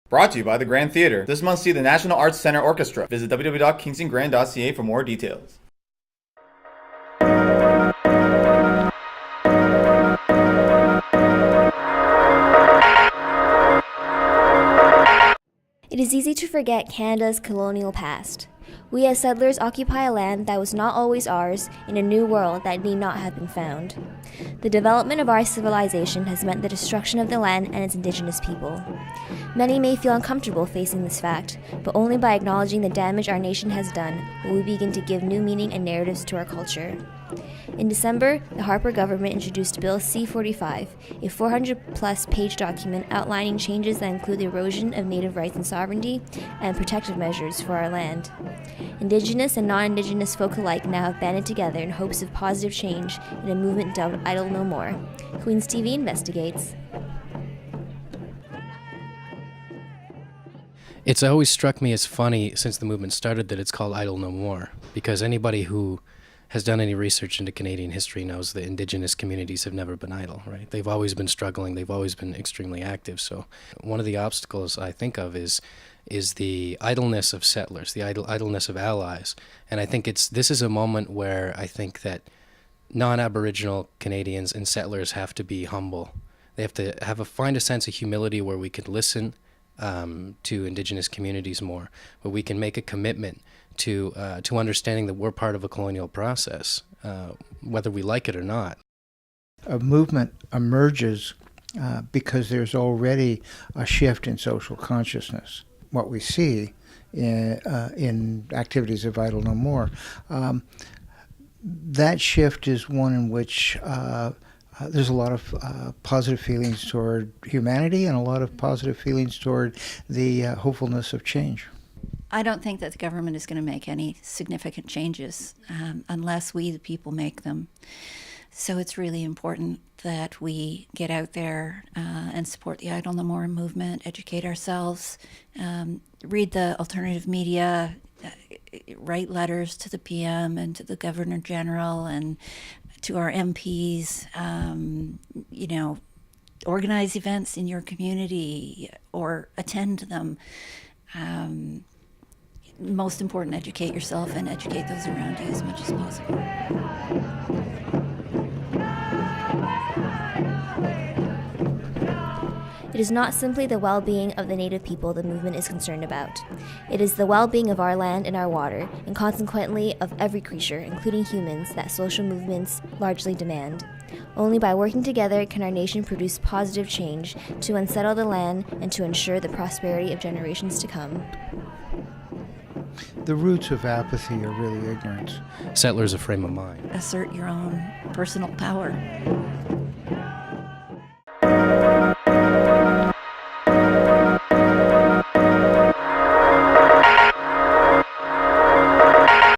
Brought to you by the Grand Theatre. This month see the National Arts Centre Orchestra. Visit www.kingstongrand.ca for more details. It is easy to forget Canada's colonial past. We as settlers occupy a land that was not always ours in a new world that need not have been found. The development of our civilization has meant the destruction of the land and its indigenous people. Many may feel uncomfortable facing this fact, but only by acknowledging the damage our nation has done will we begin to give new meaning and narratives to our culture. In December, the Harper government introduced Bill C-45, a 400-plus page document outlining changes that include the erosion of Native rights and sovereignty and protective measures for our land. Indigenous and non-Indigenous folk alike now have banded together in hopes of positive change in a movement dubbed Idle No More. Queen's TV investigates. It's always struck me as funny since the movement started that it's called Idle No More, because anybody who has done any research into Canadian history knows that Indigenous communities have never been idle, right? They've always been struggling, they've always been extremely active. So one of the obstacles I think of is the idleness of settlers, the idleness of allies. And I think this is a moment where I think that non-Aboriginal Canadians and settlers have to be humble. They have to find a sense of humility where we can listen to Indigenous communities more, where we can make a commitment to understanding that we're part of a colonial process, whether we like it or not. A movement emerges because there's already a shift in social consciousness. What we see in activities of Idle No More, that shift is one in which there's a lot of positive feelings toward humanity and a lot of positive feelings toward the hopefulness of change. I don't think that the government is going to make any significant changes unless we, the people, make them. So it's really important that we get out there and support the Idle No More movement, educate ourselves, read the alternative media, write letters to the PM and to the Governor General and to our MPs, organize events in your community or attend them. Most important, educate yourself and educate those around you as much as possible. It is not simply the well-being of the Native people the movement is concerned about. It is the well-being of our land and our water, and consequently of every creature, including humans, that social movements largely demand. Only by working together can our nation produce positive change to unsettle the land and to ensure the prosperity of generations to come. The roots of apathy are really ignorance. Settlers a frame of mind. Assert your own personal power.